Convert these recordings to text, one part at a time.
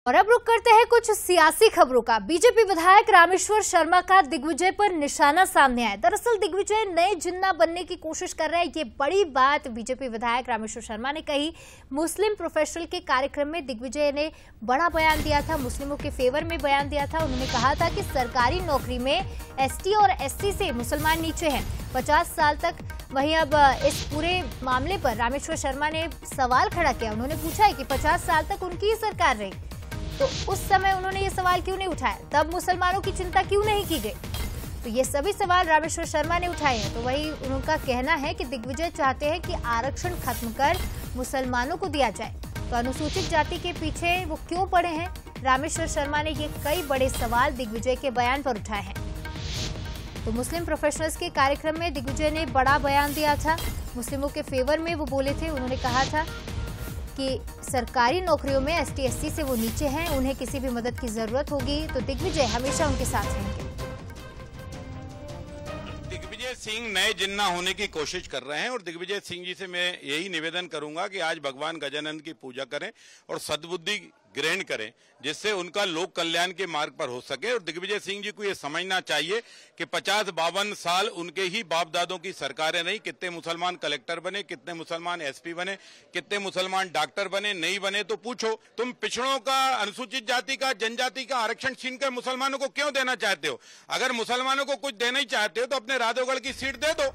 और अब रुक करते हैं कुछ सियासी खबरों का। बीजेपी विधायक रामेश्वर शर्मा का दिग्विजय पर निशाना सामने आया। दरअसल दिग्विजय नए जिन्ना बनने की कोशिश कर रहे हैं। ये बड़ी बात बीजेपी विधायक रामेश्वर शर्मा ने कही। मुस्लिम प्रोफेशनल के कार्यक्रम में दिग्विजय ने बड़ा बयान दिया था, मुस्लिमों के फेवर में बयान दिया था। उन्होंने कहा था कि सरकारी नौकरी में एसटी और एससी से मुसलमान नीचे हैं 50 साल तक। वहीं अब इस पूरे मामले पर रामेश्वर शर्मा ने सवाल खड़ा किया। उन्होंने पूछा है कि 50 साल तक उनकी ही सरकार रही, तो उस समय उन्होंने ये सवाल क्यों नहीं उठाया, तब मुसलमानों की चिंता क्यों नहीं की गई। तो ये सभी सवाल रामेश्वर शर्मा ने उठाए हैं। तो वही उनका कहना है कि दिग्विजय चाहते हैं कि आरक्षण खत्म कर मुसलमानों को दिया जाए। तो अनुसूचित जाति के पीछे वो क्यों पड़े हैं, रामेश्वर शर्मा ने ये कई बड़े सवाल दिग्विजय के बयान पर उठाए हैं। तो मुस्लिम प्रोफेशनल्स के कार्यक्रम में दिग्विजय ने बड़ा बयान दिया था, मुस्लिमों के फेवर में वो बोले थे। उन्होंने कहा था कि सरकारी नौकरियों में एसटी एससी से वो नीचे हैं, उन्हें किसी भी मदद की जरूरत होगी तो दिग्विजय हमेशा उनके साथ रहेंगे। दिग्विजय सिंह नए जिन्ना होने की कोशिश कर रहे हैं और दिग्विजय सिंह जी से मैं यही निवेदन करूंगा कि आज भगवान गजानन की पूजा करें और सद्बुद्धि ग्रहण करें, जिससे उनका लोक कल्याण के मार्ग पर हो सके। और दिग्विजय सिंह जी को ये समझना चाहिए कि 50-52 साल उनके ही बाप दादों की सरकारें रही। कितने मुसलमान कलेक्टर बने, कितने मुसलमान एसपी बने, कितने मुसलमान डॉक्टर बने, नहीं बने तो पूछो। तुम पिछड़ों का, अनुसूचित जाति का, जनजाति का आरक्षण छीन कर मुसलमानों को क्यों देना चाहते हो? अगर मुसलमानों को कुछ देना ही चाहते हो तो अपने राधोगढ़ की सीट दे दो।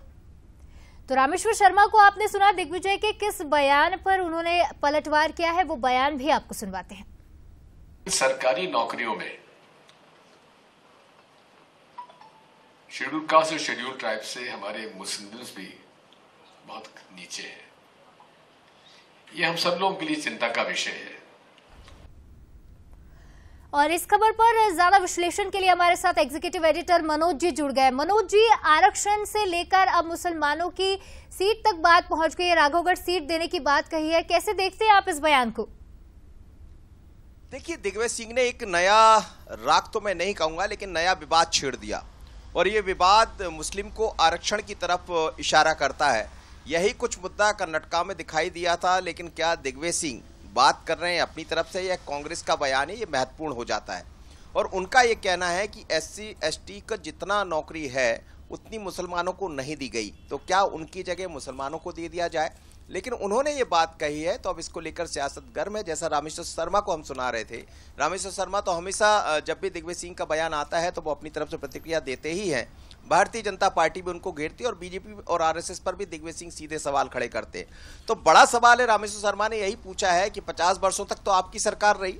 तो रामेश्वर शर्मा को आपने सुना, दिग्विजय के किस बयान पर उन्होंने पलटवार किया है, वो बयान भी आपको सुनवाते हैं। सरकारी नौकरियों में शेड्यूल कास्ट और शेड्यूल ट्राइब से हमारे मुस्लिम्स भी बहुत नीचे हैं। ये हम सब लोगों के लिए चिंता का विषय है। और इस खबर पर ज्यादा विश्लेषण के लिए हमारे साथ एग्जीक्यूटिव एडिटर मनोज जी जुड़ गए। मनोज जी, आरक्षण से लेकर अब मुसलमानों की सीट तक बात पहुंच गई है, राघवगढ़ सीट देने की बात कही है, कैसे देखते हैं आप इस बयान को? देखिए, दिग्विजय सिंह ने एक नया राग तो मैं नहीं कहूंगा, लेकिन नया विवाद छेड़ दिया और ये विवाद मुस्लिम को आरक्षण की तरफ इशारा करता है। यही कुछ मुद्दा कर्नाटक में दिखाई दिया था, लेकिन क्या दिग्विजय सिंह बात कर रहे हैं अपनी तरफ से या कांग्रेस का बयान है, ये महत्वपूर्ण हो जाता है। और उनका ये कहना है कि एससी एसटी का जितना नौकरी है उतनी मुसलमानों को नहीं दी गई, तो क्या उनकी जगह मुसलमानों को दे दिया जाए। लेकिन उन्होंने ये बात कही है तो अब इसको लेकर सियासत गर्म है। जैसा रामेश्वर शर्मा को हम सुना रहे थे, रामेश्वर शर्मा तो हमेशा जब भी दिग्विजय सिंह का बयान आता है तो वो अपनी तरफ से प्रतिक्रिया देते ही हैं। भारतीय जनता पार्टी भी उनको घेरती है और बीजेपी और आरएसएस पर भी दिग्विजय सिंह सीधे सवाल खड़े करते। तो बड़ा सवाल है, रामेश्वर शर्मा ने यही पूछा है कि 50 वर्षों तक तो आपकी सरकार रही,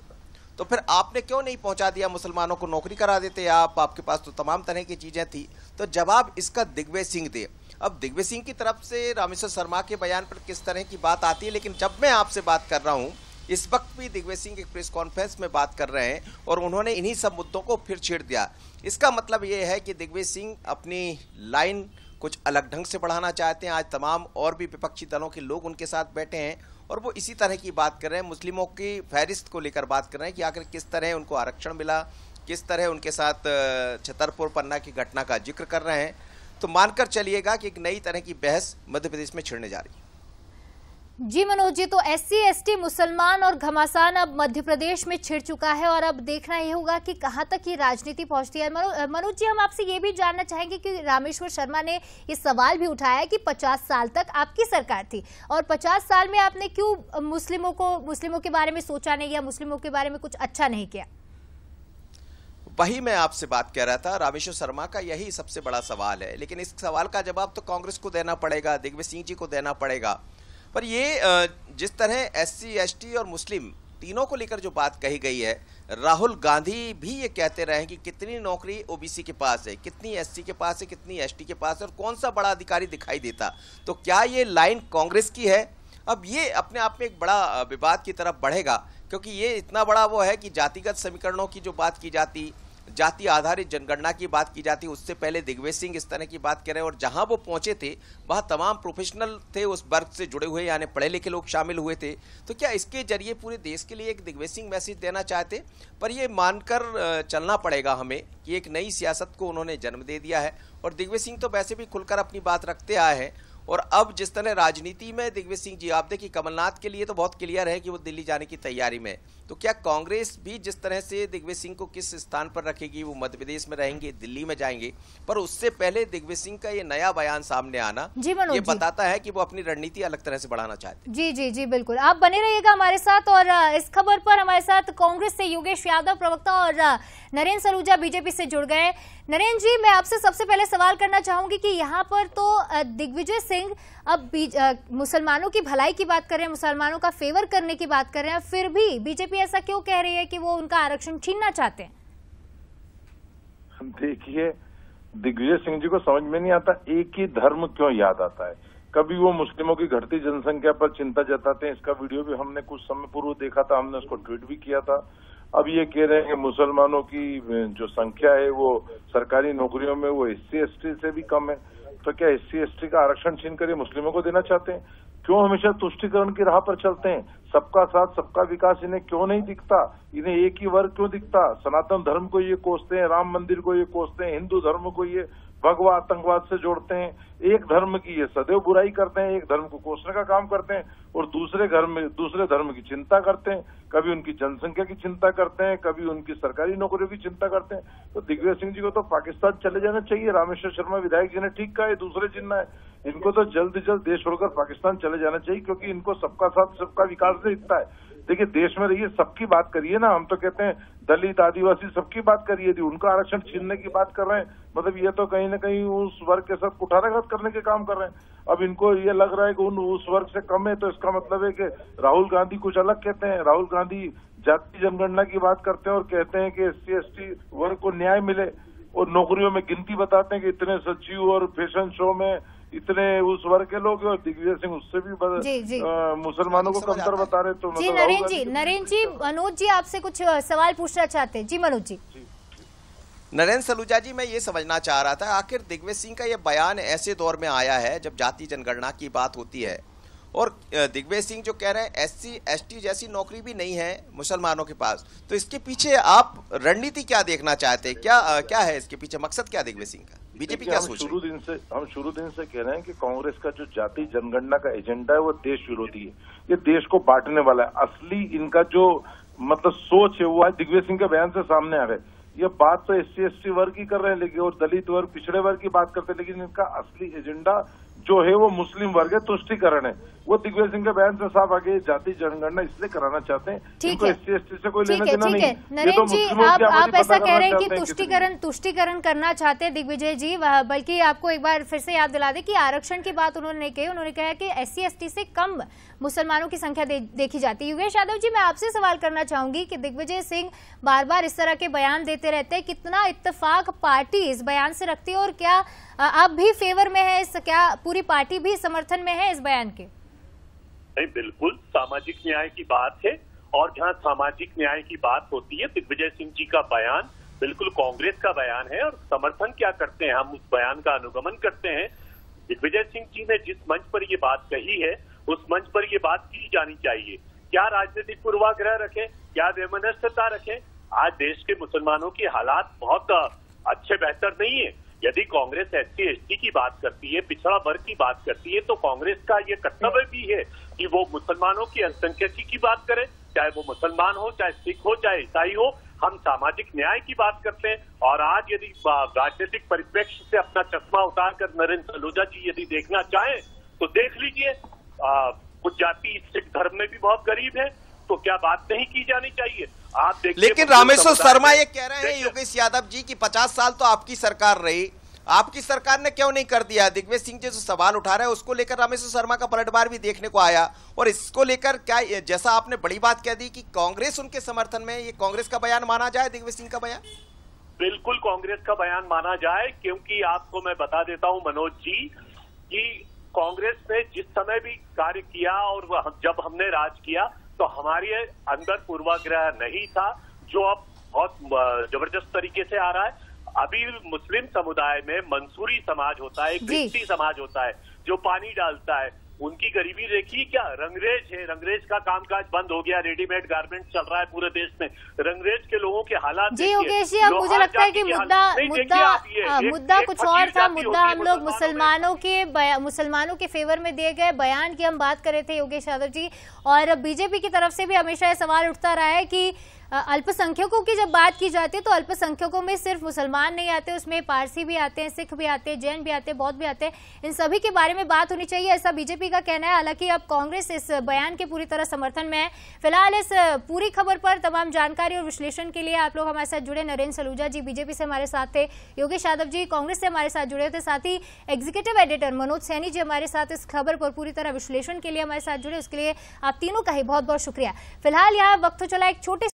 तो फिर आपने क्यों नहीं पहुंचा दिया, मुसलमानों को नौकरी करा देते आप, आपके पास तो तमाम तरह की चीजें थी। तो जवाब इसका दिग्विजय सिंह दे। अब दिग्विजय सिंह की तरफ से रामेश्वर शर्मा के बयान पर किस तरह की बात आती है, लेकिन जब मैं आपसे बात कर रहा हूं इस वक्त भी दिग्विजय सिंह एक प्रेस कॉन्फ्रेंस में बात कर रहे हैं और उन्होंने इन्हीं सब मुद्दों को फिर छेड़ दिया। इसका मतलब ये है कि दिग्विजय सिंह अपनी लाइन कुछ अलग ढंग से बढ़ाना चाहते हैं। आज तमाम और भी विपक्षी दलों के लोग उनके साथ बैठे हैं और वो इसी तरह की बात कर रहे हैं, मुस्लिमों की फहरिस्त को लेकर बात कर रहे हैं कि आखिर किस तरह उनको आरक्षण मिला, किस तरह उनके साथ छतरपुर पन्ना की घटना का जिक्र कर रहे हैं। तो मानकर चलिएगा कि एक नई तरह की बहस मध्य प्रदेश में छिड़ने जा रही है। जी मनोज जी, तो एससी एसटी मुसलमान और घमासान अब मध्य प्रदेश में छिड़ चुका है और अब देखना यह होगा कि कहां तक ये राजनीति पहुंचती है। मनोज जी, हम आपसे ये भी जानना चाहेंगे कि रामेश्वर शर्मा ने ये सवाल भी उठाया कि 50 साल तक आपकी सरकार थी और 50 साल में आपने क्यों मुस्लिमों के बारे में सोचा नहीं या मुस्लिमों के बारे में कुछ अच्छा नहीं किया। वही मैं आपसे बात कह रहा था, रामेश्वर शर्मा का यही सबसे बड़ा सवाल है, लेकिन इस सवाल का जवाब तो कांग्रेस को देना पड़ेगा, दिग्विजय सिंह जी को देना पड़ेगा। पर ये जिस तरह एससी एसटी और मुस्लिम तीनों को लेकर जो बात कही गई है, राहुल गांधी भी ये कहते रहे कि कितनी नौकरी ओबीसी के पास है, कितनी एससी के पास है, कितनी एसटी के पास है और कौन सा बड़ा अधिकारी दिखाई देता। तो क्या ये लाइन कांग्रेस की है? अब ये अपने आप में एक बड़ा विवाद की तरफ बढ़ेगा, क्योंकि ये इतना बड़ा वो है कि जातिगत समीकरणों की जो बात की जाती, जाति आधारित जनगणना की बात की जाती, उससे पहले दिग्विजय सिंह इस तरह की बात कर रहे हैं और जहां वो पहुंचे थे वहां तमाम प्रोफेशनल थे, उस वर्ग से जुड़े हुए यानी पढ़े लिखे लोग शामिल हुए थे। तो क्या इसके जरिए पूरे देश के लिए एक दिग्विजय सिंह मैसेज देना चाहते? पर ये मानकर चलना पड़ेगा हमें कि एक नई सियासत को उन्होंने जन्म दे दिया है और दिग्विजय सिंह तो वैसे भी खुलकर अपनी बात रखते आए हैं और अब जिस तरह राजनीति में दिग्विजय सिंह जी, आप देखिए कमलनाथ के लिए तो बहुत क्लियर है कि वो दिल्ली जाने की तैयारी में, तो क्या कांग्रेस भी जिस तरह से दिग्विजय सिंह को किस स्थान पर रखेगी, वो मध्य प्रदेश में रहेंगे, दिल्ली में जाएंगे, पर उससे पहले दिग्विजय सिंह का ये नया बयान सामने आना ये बताता है कि वो अपनी रणनीति अलग तरह से बढ़ाना चाहते हैं। जी जी जी बिल्कुल, आप बने रहिएगा हमारे साथ। और इस खबर पर हमारे साथ कांग्रेस से योगेश यादव प्रवक्ता और नरेंद्र सलूजा बीजेपी से जुड़ गए। नरेंद्र जी, मैं आपसे सबसे पहले सवाल करना चाहूंगी कि यहाँ पर तो दिग्विजय सिंह अब मुसलमानों की भलाई की बात कर रहे हैं, मुसलमानों का फेवर करने की बात कर रहे हैं, फिर भी बीजेपी ऐसा क्यों कह रही है कि वो उनका आरक्षण छीनना चाहते हैं? देखिए, दिग्विजय सिंह जी को समझ में नहीं आता एक ही धर्म क्यों याद आता है। कभी वो मुस्लिमों की घटती जनसंख्या पर चिंता जताते हैं, इसका वीडियो भी हमने कुछ समय पूर्व देखा था, हमने उसको ट्वीट भी किया था। अब ये कह रहे हैं कि मुसलमानों की जो संख्या है वो सरकारी नौकरियों में वो SC ST से भी कम है, तो क्या SC ST का आरक्षण छीन कर मुस्लिमों को देना चाहते हैं? क्यों हमेशा तुष्टीकरण की राह पर चलते हैं? सबका साथ सबका विकास इन्हें क्यों नहीं दिखता? इन्हें एक ही वर्ग क्यों दिखता? सनातन धर्म को ये कोसते हैं, राम मंदिर को ये कोसते हैं, हिंदू धर्म को ये भगवा आतंकवाद से जोड़ते हैं। एक धर्म की ये सदैव बुराई करते हैं, एक धर्म को कोसने का काम करते हैं और दूसरे धर्म की चिंता करते हैं। कभी उनकी जनसंख्या की चिंता करते हैं, कभी उनकी सरकारी नौकरियों की चिंता करते हैं। तो दिग्विजय सिंह जी को तो पाकिस्तान चले जाना चाहिए। रामेश्वर शर्मा विधायक जी ने ठीक कहा, दूसरे चिन्ह है, इनको तो जल्द से जल्द देश छोड़कर पाकिस्तान चले जाना चाहिए, क्योंकि इनको सबका साथ सबका विकास नहीं दिखता है। देखिए, देश में रहिए, सबकी बात करिए ना। हम तो कहते हैं दलित आदिवासी सबकी बात करिए, यदि उनका आरक्षण छीनने की बात कर रहे हैं, मतलब ये तो कहीं ना कहीं उस वर्ग के साथ कुठाराघात करने के काम कर रहे हैं। अब इनको ये लग रहा है कि उस वर्ग से कम है, तो इसका मतलब है कि राहुल गांधी कुछ अलग कहते हैं। राहुल गांधी जाति जनगणना की बात करते हैं और कहते हैं कि SC ST वर्ग को न्याय मिले, और नौकरियों में गिनती बताते हैं कि इतने सचिव और फैशन शो में इतने उस वर्ग के लोग, और दिग्विजय सिंह उससे भी मुसलमानों को कमतर बता रहे। तो जी नरेंद्र जी, मनोज जी आपसे कुछ सवाल पूछना चाहते हैं। जी मनोज जी। नरेंद्र सलूजा जी, मैं ये समझना चाह रहा था, आखिर दिग्विजय सिंह का ये बयान ऐसे दौर में आया है जब जाति जनगणना की बात होती है, और दिग्विजय सिंह जो कह रहे हैं SC ST जैसी नौकरी भी नहीं है मुसलमानों के पास, तो इसके पीछे आप रणनीति क्या देखना चाहते हैं? क्या है इसके पीछे मकसद, क्या दिग्विजय सिंह का? बीजेपी क्या सोच रही है? हम शुरू दिन से कह रहे हैं कि कांग्रेस का जो जाति जनगणना का एजेंडा है वो देश विरोधी है, ये देश को बांटने वाला है। असली इनका जो मतलब सोच है वो आज दिग्विजय सिंह के बयान से सामने आ गए। ये बात तो SC ST वर्ग की कर रहे हैं, लेकिन और दलित वर्ग पिछड़े वर्ग की बात करते हैं, लेकिन इनका असली एजेंडा जो है वो मुस्लिम वर्ग है, तुष्टीकरण है। वो दिग्विजय सिंह के बयान से साफ आगे जाति जनगणना इसलिए कराना चाहते हैं, इनको SC ST से कोई लेना देना नहीं। नरेंद्र जी, आप ऐसा कह रहे हैं कि तुष्टीकरण करना चाहते हैं दिग्विजय जी, बल्कि आपको एक बार फिर से याद दिला दें कि आरक्षण की बात उन्होंने नहीं कही। उन्होंने कहा कि SC ST से कम मुसलमानों की संख्या देखी जाती है। योगेश यादव जी, मैं आपसे सवाल करना चाहूंगी कि दिग्विजय सिंह बार बार इस तरह के बयान देते रहते हैं, कितना इत्तेफाक पार्टी इस बयान से रखती है, और क्या आप भी फेवर में है, क्या पूरी पार्टी भी समर्थन में है इस बयान के? नहीं, बिल्कुल सामाजिक न्याय की बात है, और जहां सामाजिक न्याय की बात होती है, दिग्विजय सिंह जी का बयान बिल्कुल कांग्रेस का बयान है, और समर्थन क्या करते हैं, हम उस बयान का अनुगमन करते हैं। दिग्विजय सिंह जी ने जिस मंच पर ये बात कही है, उस मंच पर ये बात की जानी चाहिए। क्या राजनीतिक पूर्वाग्रह रखें, क्या वैमनस्यता रखें? आज देश के मुसलमानों के हालात बहुत अच्छे बेहतर नहीं है। यदि कांग्रेस SC ST की बात करती है, पिछड़ा वर्ग की बात करती है, तो कांग्रेस का ये कर्तव्य भी है कि वो मुसलमानों की अल्पसंख्यकी की बात करे, चाहे वो मुसलमान हो, चाहे सिख हो, चाहे ईसाई हो। हम सामाजिक न्याय की बात करते हैं, और आज यदि राजनीतिक परिप्रेक्ष्य से अपना चश्मा उतारकर नरेंद्र सलूजा जी यदि देखना चाहें तो देख लीजिए, कुछ जाति सिख धर्म में भी बहुत गरीब है, तो क्या बात नहीं की जानी चाहिए? आप देखिए, लेकिन रामेश्वर शर्मा ये कह रहे हैं योगेश यादव जी की 50 साल तो आपकी सरकार रही, आपकी सरकार ने क्यों नहीं कर दिया? दिग्विजय सिंह जी जो सवाल उठा रहे हैं उसको लेकर रामेश्वर शर्मा का पलटवार भी देखने को आया, और इसको लेकर क्या, जैसा आपने बड़ी बात कह दी कि कांग्रेस उनके समर्थन में, ये कांग्रेस का बयान माना जाए दिग्विजय सिंह का बयान? बिल्कुल कांग्रेस का बयान माना जाए, क्योंकि आपको मैं बता देता हूं मनोज जी कि कांग्रेस ने जिस समय भी कार्य किया और जब हमने राज किया, तो हमारे अंदर पूर्वाग्रह नहीं था, जो अब बहुत जबरदस्त तरीके से आ रहा है। अभी मुस्लिम समुदाय में मंसूरी समाज होता है, क्रिश्ती समाज होता है, जो पानी डालता है, उनकी गरीबी देखिए, क्या रंगरेज है, रंगरेज का कामकाज बंद हो गया, रेडीमेड गारमेंट चल रहा है पूरे देश में, रंगरेज के लोगों के हालात जी योगेश जी, अब मुझे लगता है कि मुद्दा कुछ और था। मुद्दा हम लोग मुसलमानों के फेवर में दिए गए बयान की हम बात कर रहे थे योगेश यादव जी, और बीजेपी की तरफ से भी हमेशा ये सवाल उठता रहा है कि अल्पसंख्यकों की जब बात की जाती है तो अल्पसंख्यकों में सिर्फ मुसलमान नहीं आते, उसमें पारसी भी आते हैं, सिख भी आते हैं, जैन भी आते हैं, बौद्ध भी आते हैं, इन सभी के बारे में बात होनी चाहिए, ऐसा बीजेपी का कहना है। हालांकि अब कांग्रेस इस बयान के पूरी तरह समर्थन में है। फिलहाल इस पूरी खबर पर तमाम जानकारी और विश्लेषण के लिए आप लोग हमारे साथ जुड़े। नरेंद्र सलूजा जी बीजेपी से हमारे साथ थे, योगेश यादव जी कांग्रेस से हमारे साथ जुड़े थे, साथ ही एग्जीक्यूटिव एडिटर मनोज सैनी जी हमारे साथ इस खबर पर पूरी तरह विश्लेषण के लिए हमारे साथ जुड़े। उसके लिए आप तीनों का ही बहुत बहुत शुक्रिया। फिलहाल यहाँ वक्त चला एक छोटे